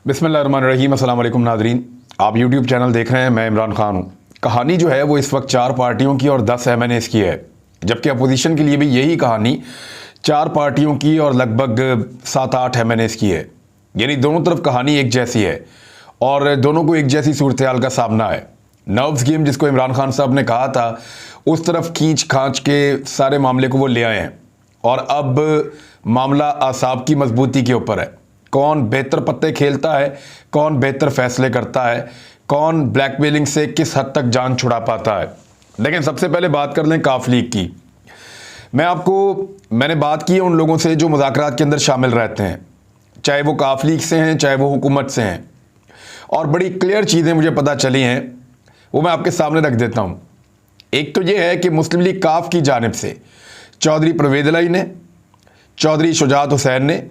बिस्मिल्लाहिर्रहमानिर्रहीम। अस्सलाम वालेकुम नादरीन, आप यूट्यूब चैनल देख रहे हैं। मैं इमरान खान हूँ। कहानी जो है वो इस वक्त 4 पार्टियों की और 10 MNAs की है, जबकि अपोजिशन के लिए भी यही कहानी 4 पार्टियों की और लगभग 7-8 MNAs की है। यानी दोनों तरफ कहानी एक जैसी है और दोनों को एक जैसी सूरत-ए-हाल का सामना है। नर्व्स गेम जिसको इमरान खान साहब ने कहा था, उस तरफ खींच खांच के सारे मामले को वो ले आए हैं और अब मामला आसाब की मजबूती के ऊपर है। कौन बेहतर पत्ते खेलता है, कौन बेहतर फैसले करता है, कौन ब्लैकमेलिंग से किस हद तक जान छुड़ा पाता है। लेकिन सबसे पहले बात कर लें काफ लीग की। मैंने बात की है उन लोगों से जो मुज़ाकरात के अंदर शामिल रहते हैं, चाहे वो काफ लीग से हैं, चाहे वो हुकूमत से हैं, और बड़ी क्लियर चीज़ें मुझे पता चली हैं, वो मैं आपके सामने रख देता हूँ। एक तो ये है कि मुस्लिम लीग काफ की जानिब से चौधरी परवेज़ इलाही ने, चौधरी शुजात हुसैन ने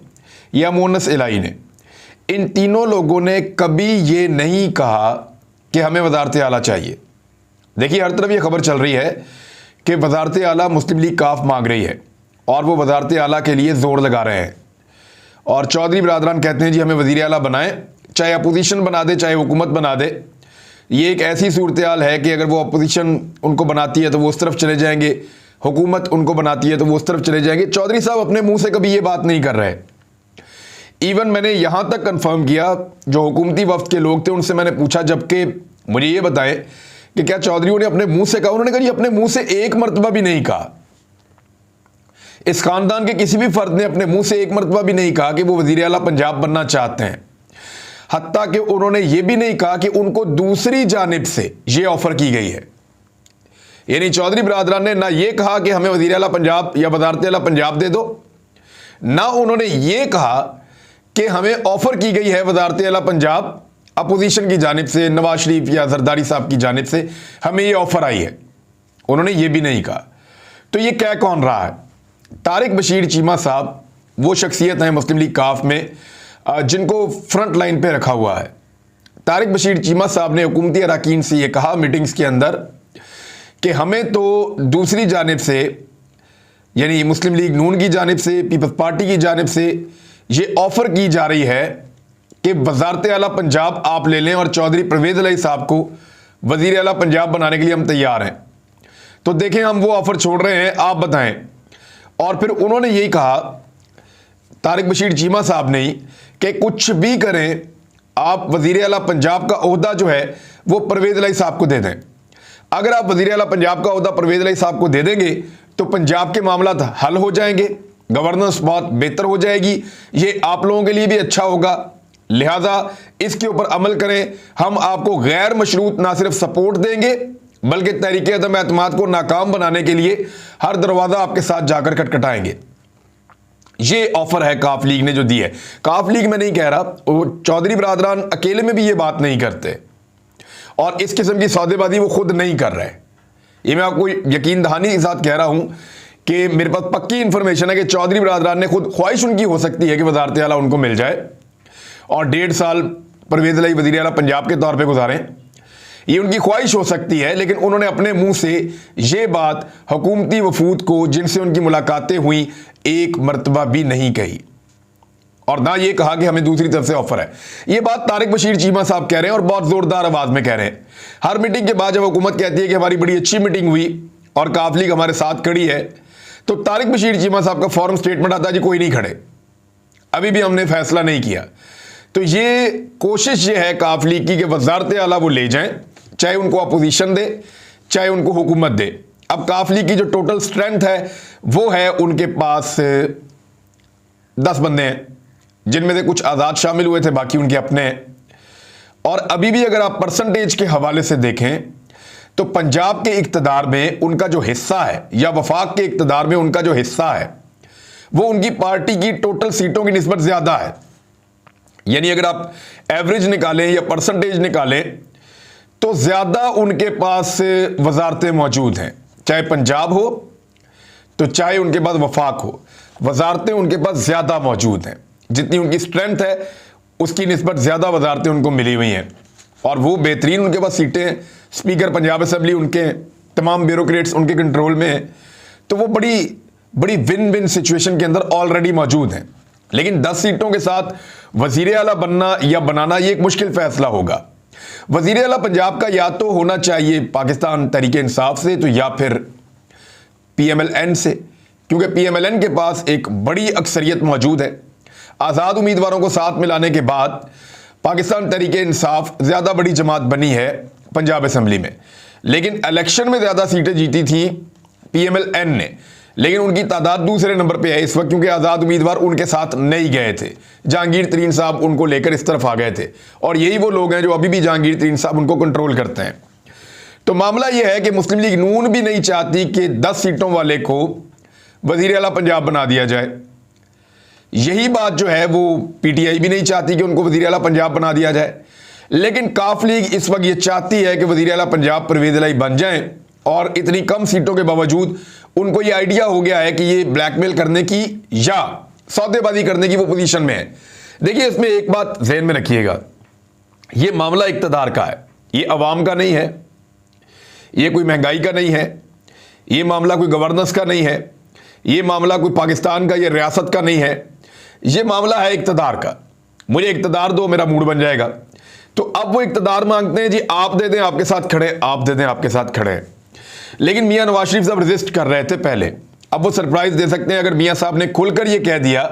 या मोनस इलाही ने, इन तीनों लोगों ने कभी ये नहीं कहा कि हमें वज़ारत आला चाहिए। देखिए, हर तरफ ये खबर चल रही है कि वज़ारत आला मुस्लिम लीग काफ मांग रही है और वो वज़ारत आला के लिए ज़ोर लगा रहे हैं। और चौधरी बरादरान कहते हैं जी हमें वज़ीर आला बनाएं, चाहे अपोजिशन बना दे चाहे हुकूमत बना दे। ये एक ऐसी सूरत हाल है कि अगर वो अपोजिशन उनको बनाती है तो वो उस तरफ चले जाएंगे, हुकूमत उनको बनाती है तो वो उस तरफ चले जाएंगे। चौधरी साहब अपने मुंह से कभी ये बात नहीं कर रहे। इवन मैंने यहां तक कंफर्म किया, जो हुकूमती वफ्द के लोग थे उनसे मैंने पूछा, जबकि मुझे ये बताएं कि क्या चौधरीयों ने अपने मुंह से कहा? उन्होंने कहा जी अपने मुंह से एक मरतबा भी नहीं कहा। इस खानदान के किसी भी फर्द ने अपने मुंह से एक मरतबा भी नहीं कहा कि वो वज़ीर आला पंजाब बनना चाहते हैं। हत्ता कि उन्होंने ये भी नहीं कहा कि उनको दूसरी जानिब से ये ऑफर की गई है। यानी चौधरी बरादरान ने ना ये कहा कि हमें वज़ीर आला पंजाब या वज़ारत आला पंजाब दे दो, ना उन्होंने ये कहा कि हमें ऑफर की गई है वज़ारत आला पंजाब अपोजिशन की जानिब से, नवाज शरीफ या जरदारी साहब की जानिब से हमें ये ऑफर आई है। उन्होंने ये भी नहीं कहा। तो ये कह कौन रहा है? तारिक बशीर चीमा साहब वो शख्सियत हैं मुस्लिम लीग काफ में जिनको फ्रंट लाइन पे रखा हुआ है। तारिक बशीर चीमा साहब ने हुकूमती अरकान से ये कहा मीटिंग्स के अंदर कि हमें तो दूसरी जानिब से, यानी मुस्लिम लीग नून की जानिब से, पीपल्स पार्टी की जानिब से ये ऑफर की जा रही है कि वज़ारत आला पंजाब आप ले लें और चौधरी परवेज़ इलाही साहब को वज़ीर आला पंजाब बनाने के लिए हम तैयार हैं। तो देखें, हम वो ऑफर छोड़ रहे हैं, आप बताएं। और फिर उन्होंने यही कहा, तारिक बशीर चीमा साहब ने, कि कुछ भी करें आप वज़ीर आला पंजाब का ओहदा जो है वो परवेज़ इलाही साहब को दे दें। अगर आप वज़ीर आला पंजाब का ओहदा परवेज़ इलाही साहब को दे देंगे तो पंजाब के मामला हल हो जाएंगे, गवर्नेंस बहुत बेहतर हो जाएगी, ये आप लोगों के लिए भी अच्छा होगा। लिहाजा इसके ऊपर अमल करें। हम आपको गैर मशरूत ना सिर्फ सपोर्ट देंगे बल्कि तहरीक अदम एतमाद को नाकाम बनाने के लिए हर दरवाज़ा आपके साथ जाकर खटखटाएंगे। ये ऑफर है काफ लीग ने जो दी है। काफ लीग में नहीं कह रहा, वो चौधरी बरादरान अकेले में भी ये बात नहीं करते और इस किस्म की सौदेबाजी वो खुद नहीं कर रहे। ये मैं आपको यकीन दहानी के साथ कह रहा हूं कि मेरे पास पक्की इंफॉर्मेशन है कि चौधरी बरादरान ने खुद, ख्वाहिश उनकी हो सकती है कि वज़ारत आला उनको मिल जाए और 1.5 साल परवेज़ इलाही वज़ीर आला पंजाब के तौर पे गुजारें। ये उनकी ख्वाहिश हो सकती है, लेकिन उन्होंने अपने मुंह से ये बात हुकूमती वफूद को जिनसे उनकी मुलाकातें हुई एक मरतबा भी नहीं कही और ना ये कहा कि हमें दूसरी तरफ से ऑफर है। ये बात तारिक बशीर चीमा साहब कह रहे हैं और बहुत जोरदार आवाज में कह रहे हैं। हर मीटिंग के बाद जब हुकूमत कहती है कि हमारी बड़ी अच्छी मीटिंग हुई और काफ लीग हमारे साथ खड़ी है, तो तारिक बशीर चीमा साहब का फौरन स्टेटमेंट आता है जी कोई नहीं खड़े, अभी भी हमने फैसला नहीं किया। तो ये कोशिश ये है काफ लीग की कि वज़ारत आला वो ले जाएं, चाहे उनको अपोजिशन दे चाहे उनको हुकूमत दे। अब काफ लीग की जो टोटल स्ट्रेंथ है वो है उनके पास 10 बंदे हैं, जिनमें से कुछ आज़ाद शामिल हुए थे, बाकी उनके अपने हैं। और अभी भी अगर आप परसेंटेज के हवाले से देखें तो पंजाब के इक़्तिदार में उनका जो हिस्सा है या वफाक के इक़्तिदार में उनका जो हिस्सा है वो उनकी पार्टी की टोटल सीटों की निस्बत ज़्यादा है। यानी अगर आप एवरेज निकालें या परसेंटेज निकालें तो ज़्यादा उनके पास वज़ारतें मौजूद हैं, चाहे पंजाब हो तो चाहे उनके पास वफाक हो, वज़ारतें उनके पास ज़्यादा मौजूद हैं। जितनी उनकी स्ट्रेंथ है उसकी निस्बत ज़्यादा वज़ारतें उनको मिली हुई हैं और वो बेहतरीन उनके पास सीटें हैं। स्पीकर पंजाब असम्बली उनके हैं, तमाम ब्यूरोक्रेट्स उनके कंट्रोल में हैं। तो वो बड़ी विन विन सिचुएशन के अंदर ऑलरेडी मौजूद हैं। लेकिन 10 सीटों के साथ वजीर आला बनना या बनाना ये एक मुश्किल फैसला होगा। वजीर आला पंजाब का या तो होना चाहिए पाकिस्तान तहरीक इंसाफ से, तो या फिर PMLN से, क्योंकि PMLN के पास एक बड़ी अक्सरियत मौजूद है। आज़ाद उम्मीदवारों को साथ मिलाने के बाद पाकिस्तान तहरीक इंसाफ ज़्यादा बड़ी जमात बनी है पंजाब असम्बली में, लेकिन इलेक्शन में ज़्यादा सीटें जीती थी PMLN ने, लेकिन उनकी तादाद दूसरे नंबर पे है इस वक्त, क्योंकि आज़ाद उम्मीदवार उनके साथ नहीं गए थे। जहांगीर तरीन साहब उनको लेकर इस तरफ आ गए थे, और यही वो लोग हैं जो अभी भी जहांगीर तरीन साहब उनको कंट्रोल करते हैं। तो मामला यह है कि मुस्लिम लीग नून भी नहीं चाहती कि 10 सीटों वाले को वज़ीर आला पंजाब बना दिया जाए। यही बात जो है वो PTI भी नहीं चाहती कि उनको वज़ीर आला पंजाब बना दिया जाए, लेकिन काफ लीग इस वक्त ये चाहती है कि वज़ीर आला पंजाब परवेज़ इलाही बन जाएं, और इतनी कम सीटों के बावजूद उनको ये आइडिया हो गया है कि ये ब्लैकमेल करने की या सौदेबाजी करने की वो पोजीशन में है। देखिए, इसमें एक बात ज़हन में रखिएगा, ये मामला इक़्तिदार का है, ये अवाम का नहीं है, ये कोई महंगाई का नहीं है, ये मामला कोई गवर्नेंस का नहीं है, ये मामला कोई पाकिस्तान का या रियासत का नहीं है, ये मामला है इक़्तिदार का। मुझे इक़्तिदार दो, मेरा मूड बन जाएगा। तो अब वो इक़्तिदार मांगते हैं, जी आप दे दें आपके साथ खड़े, आप दे दें आपके साथ खड़े। लेकिन मियां नवाज शरीफ साहब रेजिस्ट कर रहे थे पहले, अब वो सरप्राइज दे सकते हैं अगर मियां साहब ने खुलकर ये कह दिया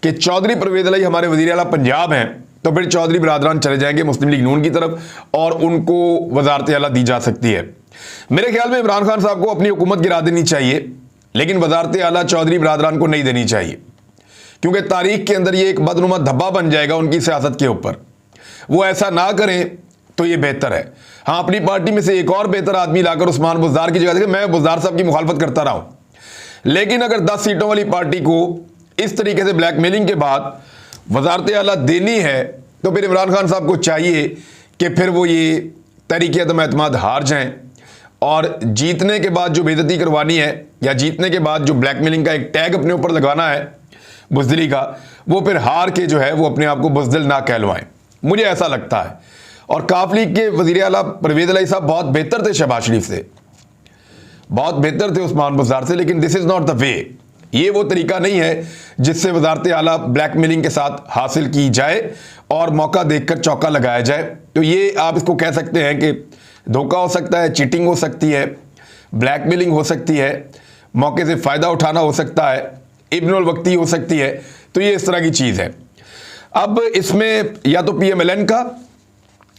कि चौधरी परवेज़ इलाही हमारे वज़ीर आला पंजाब हैं, तो फिर चौधरी बिरादरान चले जाएंगे मुस्लिम लीग नून की तरफ और उनको वजारत आला दी जा सकती है। मेरे ख्याल में इमरान खान साहब को अपनी हुकूमत गिरा देनी चाहिए, लेकिन वजारत आला चौधरी बिरादरान को नहीं देनी चाहिए, क्योंकि तारीख के अंदर ये एक बदनुमा धब्बा बन जाएगा उनकी सियासत के ऊपर। वो ऐसा ना करें तो ये बेहतर है। हाँ, अपनी पार्टी में से एक और बेहतर आदमी लाकर उस्मान बुज़दार की जगह देखें, मैं बुज़दार साहब की मुखालफत करता रहा हूँ, लेकिन अगर 10 सीटों वाली पार्टी को इस तरीके से ब्लैकमेलिंग के बाद वजारत आला देनी है, तो फिर इमरान खान साहब को चाहिए कि फिर वो ये तहरीक अदम एतमाद हार जाएं, और जीतने के बाद जो बेइज्जती करवानी है या जीतने के बाद जो ब्लैकमेलिंग का एक टैग अपने ऊपर लगाना है बुज़दिली का, वो फिर हार के जो है वो अपने आप को बुज़दिल ना कहलवाएं। मुझे ऐसा लगता है। और काफ लीग के वज़ीर आला परवेज़ इलाही साहब बहुत बेहतर थे शहबाज शरीफ से, बहुत बेहतर थे उस्मान बुज़दार से, लेकिन this is not the way. ये वो तरीका नहीं है जिससे वजारत आला ब्लैकमेलिंग के साथ हासिल की जाए और मौका देखकर चौका लगाया जाए। तो ये आप इसको कह सकते हैं कि धोखा हो सकता है, चीटिंग हो सकती है, ब्लैकमेलिंग हो सकती है, मौके से फ़ायदा उठाना हो सकता है, इब्नुल वक्ती हो सकती है। तो ये इस तरह की चीज़ है। अब इसमें या तो PMLN का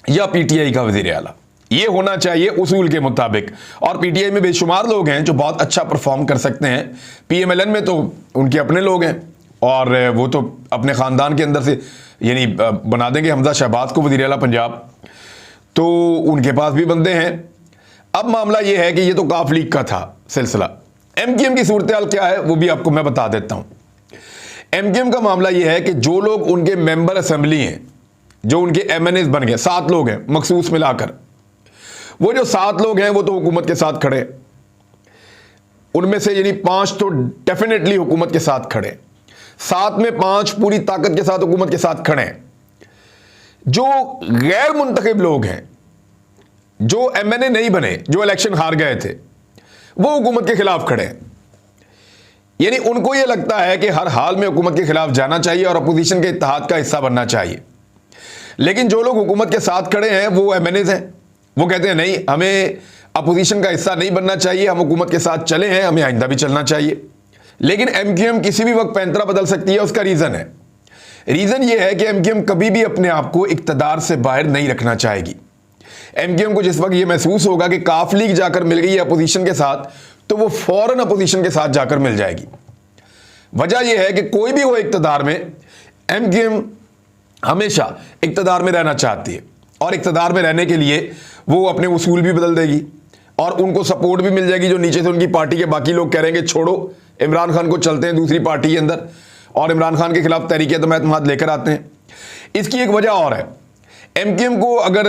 या PTI का वज़ीर आला ये होना चाहिए उसूल के मुताबिक, और PTI में बेशुमार लोग हैं जो बहुत अच्छा परफॉर्म कर सकते हैं। PMLN में तो उनके अपने लोग हैं और वो तो अपने ख़ानदान के अंदर से यानी बना देंगे हमजा शहबाज को वज़ीर आला पंजाब, तो उनके पास भी बंदे हैं। अब मामला ये है कि ये तो काफ लीग का था सिलसिला। MKM की सूरत हाल क्या है वो भी आपको मैं बता देता हूँ। MKM का मामला ये है कि जो लोग उनके मेंबर असेंबली हैं, जो उनके MNAs बन गए, 7 लोग हैं मखसूस मिलाकर, वो जो 7 लोग हैं वो तो हुकूमत के साथ खड़े, उनमें से यानी 5 तो डेफिनेटली हुकूमत के साथ खड़े, 7 में 5 पूरी ताकत के साथ हुकूमत के साथ खड़े हैं। जो गैर मुंतखब लोग हैं, जो MNA नहीं बने, जो इलेक्शन हार गए थे, वो हुकूमत के खिलाफ खड़े हैं। यानी उनको ये लगता है कि हर हाल में हुकूमत के खिलाफ जाना चाहिए और अपोजिशन के इत्तेहाद का हिस्सा बनना चाहिए। लेकिन जो लोग हुकूमत के साथ खड़े हैं वो MNAs हैं, वो कहते हैं नहीं, हमें अपोजिशन का हिस्सा नहीं बनना चाहिए, हम हुकूमत के साथ चले हैं, हमें आइंदा भी चलना चाहिए। लेकिन MKM किसी भी वक्त पैंतरा बदल सकती है। उसका रीज़न है, रीज़न ये है कि MKM कभी भी अपने आप को इक़्तिदार से बाहर नहीं रखना चाहेगी। MKM को जिस वक्त ये महसूस होगा कि काफ लीग जाकर मिल गई है अपोजिशन के साथ, तो वो फौरन अपोजिशन के साथ जाकर मिल जाएगी। वजह यह है कि कोई भी हो इक़्तिदार में, MKM हमेशा इक़्तिदार में रहना चाहती है, और इक़्तिदार में रहने के लिए वो अपने उसूल भी बदल देगी और उनको सपोर्ट भी मिल जाएगी। जो नीचे से उनकी पार्टी के बाकी लोग कह रहे हैं कि छोड़ो इमरान खान को, चलते हैं दूसरी पार्टी के अंदर और इमरान खान के खिलाफ तहरीक अदम एतमाद लेकर आते हैं। इसकी एक वजह और है, MKM को अगर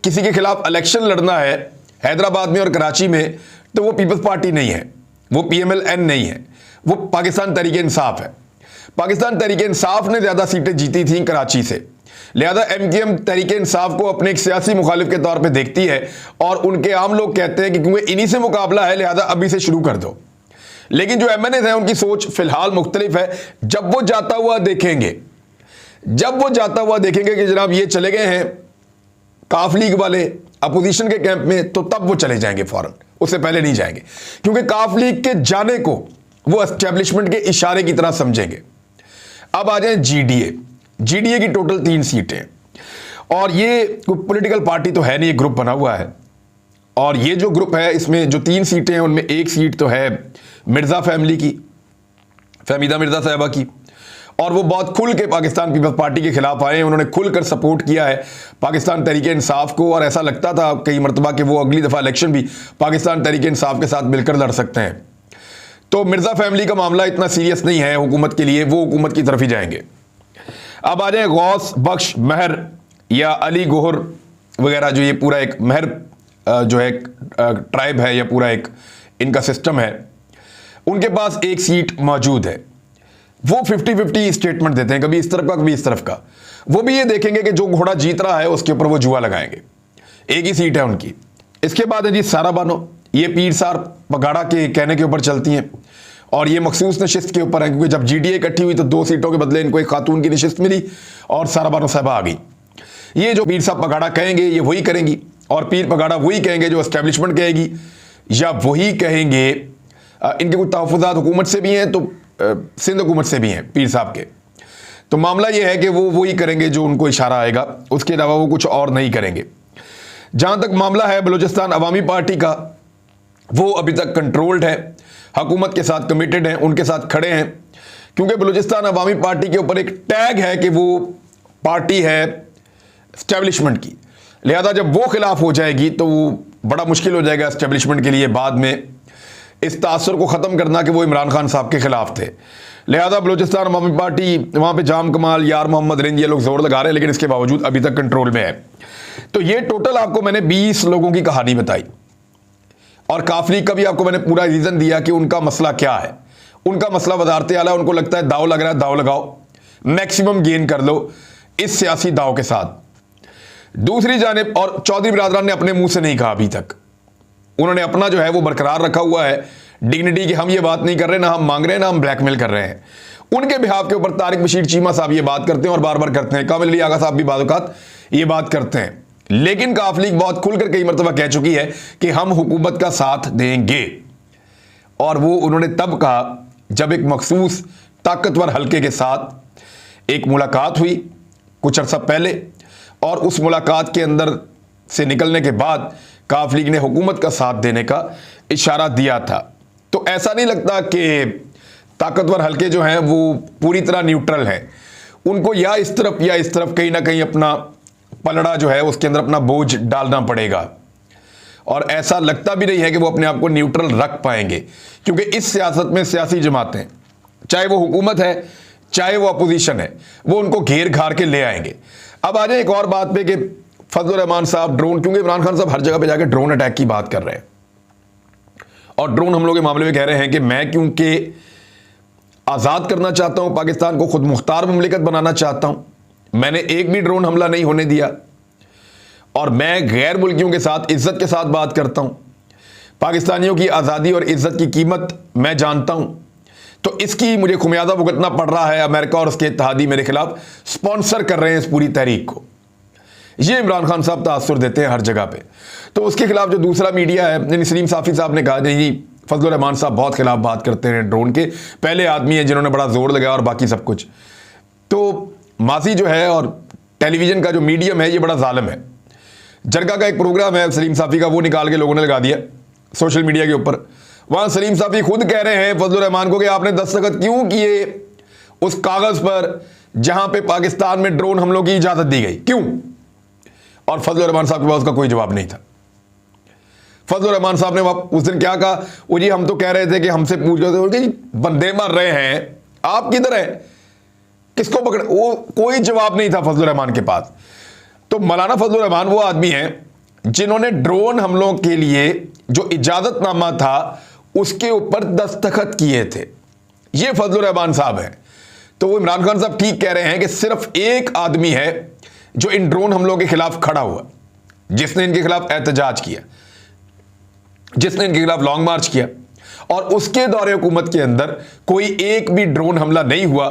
किसी के खिलाफ इलेक्शन लड़ना है हैदराबाद में और कराची में, तो वो पीपल्स पार्टी नहीं है, वो PMLN नहीं है, वो पाकिस्तान तहरीक इंसाफ है। पाकिस्तान तहरीक इंसाफ ने ज़्यादा सीटें जीती थी कराची से, लिहाजा MKM तहरीक इंसाफ को अपने एक सियासी मुखालिफ के तौर पे देखती है, और उनके आम लोग कहते हैं कि क्योंकि इन्हीं से मुकाबला है लिहाजा अभी से शुरू कर दो। लेकिन जो MNAs हैं उनकी सोच फिलहाल मुख्तलिफ है। जब वो जाता हुआ देखेंगे, जब वो जाता हुआ देखेंगे कि जनाब ये चले गए हैं काफ लीग वाले अपोजिशन के कैंप में, तो तब वो चले जाएंगे फौरन, उससे पहले नहीं जाएंगे, क्योंकि काफ लीग के जाने को वो एस्टेब्लिशमेंट के इशारे की तरह समझेंगे। अब आ जाए जीडीए की टोटल 3 सीटें, और ये कोई पॉलिटिकल पार्टी तो है नहीं, एक ग्रुप बना हुआ है। और ये जो ग्रुप है, इसमें जो 3 सीटें हैं उनमें एक सीट तो है मिर्ज़ा फैमिली की, फहमीदा मिर्ज़ा साहिबा की, और वो बहुत खुल के पाकिस्तान पीपल्स पार्टी के खिलाफ आए हैं। उन्होंने खुलकर सपोर्ट किया है पाकिस्तान तहरीक इंसाफ को, और ऐसा लगता था कई मरतबा कि वो अगली दफ़ा इलेक्शन भी पाकिस्तान तहरीक इंसाफ के साथ मिलकर लड़ सकते हैं। तो मिर्ज़ा फैमिली का मामला इतना सीरियस नहीं है हुकूमत के लिए, वो हुकूमत की तरफ ही जाएंगे। अब आ जाए गौस बख्श महर या अली गोहर वगैरह, जो ये पूरा एक महर जो है ट्राइब है या पूरा एक इनका सिस्टम है, उनके पास एक सीट मौजूद है। वो 50-50 स्टेटमेंट देते हैं, कभी इस तरफ का कभी इस तरफ का। वो भी ये देखेंगे कि जो घोड़ा जीत रहा है उसके ऊपर वो जुआ लगाएंगे। एक ही सीट है उनकी। इसके बाद है जी सारा बानो, ये पीर सार पगाड़ा के कहने के ऊपर चलती हैं, और ये मखसूस नशिस्त के ऊपर है, क्योंकि जब जीडीए इकट्ठी हुई तो 2 सीटों के बदले इनको एक खातून की नशिस्त मिली और सारा बानो साहबा आ गई। ये जो पीर साहब पगाड़ा कहेंगे ये वही करेंगी, और पीर पगाड़ा वही कहेंगे जो एस्टेब्लिशमेंट कहेगी, या वही कहेंगे इनके कुछ तहफ़्फ़ुज़ात हुकूमत से भी हैं तो सिंध हुकूमत से भी हैं पीर साहब के। तो मामला ये है कि वो वही करेंगे जो उनको इशारा आएगा, उसके अलावा वो कुछ और नहीं करेंगे। जहाँ तक मामला है बलूचिस्तान अवामी पार्टी का, वो अभी तक कंट्रोल्ड है, हुकूमत के साथ कमिटेड हैं, उनके साथ खड़े हैं, क्योंकि बलूचिस्तान अवामी पार्टी के ऊपर एक टैग है कि वो पार्टी है एस्टेब्लिशमेंट की। लिहाजा जब वो खिलाफ हो जाएगी तो वो बड़ा मुश्किल हो जाएगा एस्टेब्लिशमेंट के लिए बाद में इस तासुर को ख़त्म करना कि वो इमरान खान साहब के खिलाफ थे। लिहाजा बलूचिस्तान अवामी पार्टी, वहाँ पे जाम कमाल, यार मोहम्मद रिंज, ये लोग जोर लगा रहे हैं, लेकिन इसके बावजूद अभी तक कंट्रोल में है। तो ये टोटल आपको मैंने 20 लोगों की कहानी बताई, और काफ लीग का भी आपको मैंने पूरा रीज़न दिया कि उनका मसला क्या है। उनका मसला वजारत आला, उनको लगता है दाव लग रहा है, दाव लगाओ, मैक्सिमम गेन कर लो इस सियासी दाव के साथ। दूसरी जानिब, और चौधरी बिरादरान ने अपने मुंह से नहीं कहा अभी तक, उन्होंने अपना जो है वो बरकरार रखा हुआ है डिग्निटी, कि हम ये बात नहीं कर रहे, ना हम मांग रहे हैं, ना हम ब्लैकमेल कर रहे हैं। उनके बिहाफ के ऊपर तारिक बशीर चीमा साहब ये बात करते हैं और बार बार करते हैं, कामिल अली आगा साहब भी बाज़-औक़ात ये बात करते हैं, लेकिन काफ लीग बहुत खुलकर कई मरतबा कह चुकी है कि हम हुकूमत का साथ देंगे। और वो उन्होंने तब कहा जब एक मखसूस ताकतवर हल्के के साथ एक मुलाकात हुई कुछ अर्सा पहले, और उस मुलाकात के अंदर से निकलने के बाद काफ लीग ने हुकूमत का साथ देने का इशारा दिया था। तो ऐसा नहीं लगता कि ताकतवर हल्के जो हैं वो पूरी तरह न्यूट्रल हैं, उनको या इस तरफ या इस तरफ कहीं ना कहीं अपना पलड़ा जो है उसके अंदर अपना बोझ डालना पड़ेगा। और ऐसा लगता भी नहीं है कि वो अपने आप को न्यूट्रल रख पाएंगे, क्योंकि इस सियासत में सियासी जमातें, चाहे वो हुकूमत है चाहे वो अपोजिशन है, वो उनको घेर घार के ले आएंगे। अब आ जाए एक और बात पे कि फजलुर रहमान साहब ड्रोन, क्योंकि इमरान खान साहब हर जगह पे जाके ड्रोन अटैक की बात कर रहे हैं, और ड्रोन हमलों के मामले में कह रहे हैं कि मैं क्योंकि आज़ाद करना चाहता हूं पाकिस्तान को, खुद मुख्तार ममलिकत बनाना चाहता हूं, मैंने एक भी ड्रोन हमला नहीं होने दिया, और मैं गैर मुल्कियों के साथ इज्जत के साथ बात करता हूं, पाकिस्तानियों की आज़ादी और इज्जत की कीमत मैं जानता हूं, तो इसकी मुझे खुमियाजा भुगतना पड़ रहा है। अमेरिका और उसके इत्तेहादी मेरे खिलाफ स्पॉन्सर कर रहे हैं इस पूरी तहरीक को, ये इमरान खान साहब तासुर देते हैं हर जगह पे। तो उसके खिलाफ जो दूसरा मीडिया है, सलीम साफ़ी साहब ने कहा नहीं फजलुर रहमान साहब बहुत खिलाफ बात करते हैं ड्रोन के, पहले आदमी हैं जिन्होंने बड़ा जोर लगाया और बाकी सब कुछ। तो माजी जो है और टेलीविज़न का जो मीडियम है ये बड़ा जालिम है। जरगा का एक प्रोग्राम है सलीम साफ़ी का, वो निकाल के लोगों ने लगा दिया सोशल मीडिया के ऊपर। वहाँ सलीम साफ़ी खुद कह रहे हैं फजलुर रहमान को कि आपने दस्तखत क्यों किए उस कागज़ पर जहाँ पे पाकिस्तान में ड्रोन हमलों की इजाज़त दी गई, क्यों? और फजलुर रहमान साहब के पास उसका कोई जवाब नहीं था। फजलुर रहमान साहब ने उस दिन क्या कहा, वो जी हम तो कह रहे थे कि हमसे पूछ रहे थे कि बंदे मर रहे हैं, आप किधर हैं, किसको पकड़े, वो कोई जवाब नहीं था फजलुर रहमान के पास। तो मौलाना फजलुर रहमान वो आदमी हैं जिन्होंने ड्रोन हमलों के लिए जो इजाज़तनामा था उसके ऊपर दस्तखत किए थे, ये फजलुर रहमान साहब हैं। तो वो इमरान खान साहब ठीक कह रहे हैं कि सिर्फ एक आदमी है जो इन ड्रोन हमलों के खिलाफ खड़ा हुआ, जिसने इनके खिलाफ एहतजाज किया, जिसने इनके खिलाफ लॉन्ग मार्च किया, और उसके दौरे हुकूमत के अंदर कोई एक भी ड्रोन हमला नहीं हुआ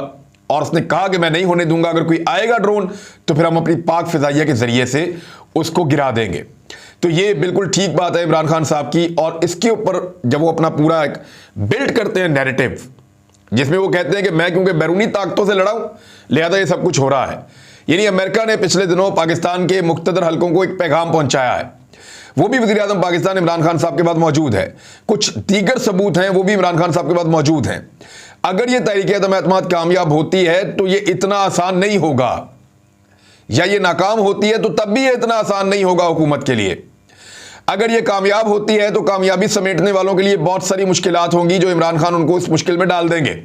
और उसने कहा कि मैं नहीं होने दूंगा, अगर कोई आएगा ड्रोन तो फिर हम अपनी पाक फिजाइया के जरिए से उसको गिरा देंगे। तो ये बिल्कुल ठीक बात है इमरान खान साहब की। और इसके ऊपर जब वो अपना पूरा एक बिल्ड करते हैं नैरेटिव, जिसमें वो कहते हैं कि मैं क्योंकि बैरूनी ताकतों से लड़ा हूं लिहाजा ये सब कुछ हो रहा है, यानी अमेरिका ने पिछले दिनों पाकिस्तान के मुख्तदर हलकों को एक पैगाम पहुंचाया है, वो भी वज़ीर आज़म पाकिस्तान इमरान खान साहब के बाद मौजूद है। कुछ दीगर सबूत हैं वो भी इमरान खान साहब के बाद मौजूद हैं। अगर ये तहरीक-ए-एतमाद कामयाब होती है तो ये इतना आसान नहीं होगा, या ये नाकाम होती है तो तब भी ये इतना आसान नहीं होगा हुकूमत के लिए। अगर ये कामयाब होती है तो कामयाबी समेटने वालों के लिए बहुत सारी मुश्किलात होंगी जो इमरान खान उनको इस मुश्किल में डाल देंगे।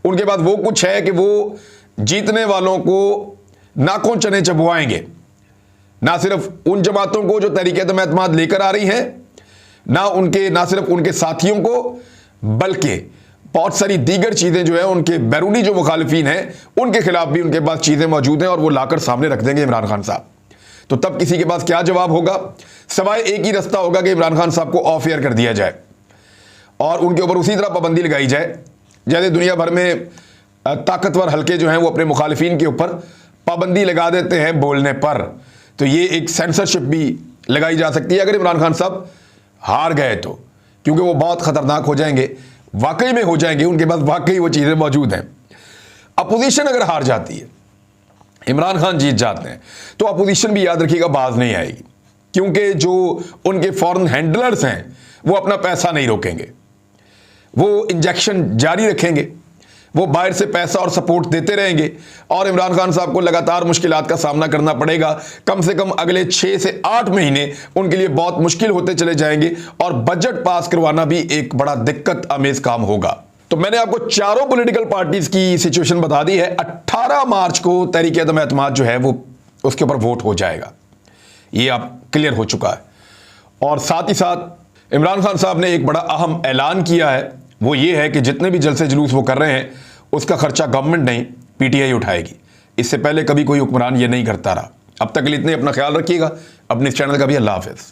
उनके बाद वो कुछ है कि वो जीतने वालों को नाकों चने चबवाएंगे, ना सिर्फ उन जमातों को जो तहरीक-ए-एतमाद लेकर आ रही हैं, ना सिर्फ उनके साथियों को, बल्कि बहुत सारी दीगर चीज़ें जो है उनके बैरूनी जो मुखालिफिन हैं उनके खिलाफ भी उनके पास चीज़ें मौजूद हैं और वो लाकर सामने रख देंगे इमरान खान साहब। तो तब किसी के पास क्या जवाब होगा, सवाए एक ही रास्ता होगा कि इमरान खान साहब को ऑफ एयर कर दिया जाए और उनके ऊपर उसी तरह पाबंदी लगाई जाए जैसे दुनिया भर में ताकतवर हल्के जो हैं वो अपने मुखालिफिन के ऊपर पाबंदी लगा देते हैं बोलने पर। तो ये एक सेंसरशिप भी लगाई जा सकती है अगर इमरान खान साहब हार गए तो, क्योंकि वो बहुत ख़तरनाक हो जाएंगे, वाकई में हो जाएंगे, उनके पास वाकई वो चीज़ें मौजूद हैं। अपोजिशन अगर हार जाती है, इमरान खान जीत जाते हैं, तो अपोजिशन भी याद रखिएगा बाज नहीं आएगी, क्योंकि जो उनके फॉरेन हैंडलर्स हैं वो अपना पैसा नहीं रोकेंगे, वो इंजेक्शन जारी रखेंगे, वो बाहर से पैसा और सपोर्ट देते रहेंगे और इमरान खान साहब को लगातार मुश्किलात का सामना करना पड़ेगा। कम से कम अगले 6 से 8 महीने उनके लिए बहुत मुश्किल होते चले जाएंगे और बजट पास करवाना भी एक बड़ा दिक्कत आमेज काम होगा। तो मैंने आपको चारों पॉलिटिकल पार्टीज की सिचुएशन बता दी है। 18 मार्च को तहरीक-ए-एतमाद जो है वो उसके ऊपर वोट हो जाएगा, ये आप क्लियर हो चुका है। और साथ ही साथ इमरान खान साहब ने एक बड़ा अहम ऐलान किया है, वो ये है कि जितने भी जलसे जुलूस वो कर रहे हैं उसका खर्चा गवर्नमेंट नहीं पीटीआई उठाएगी। इससे पहले कभी कोई हुक्मरान ये नहीं करता रहा। अब तक के लिए इतने, अपना ख्याल रखिएगा, अपने इस चैनल का भी अल्लाह हाफिज़।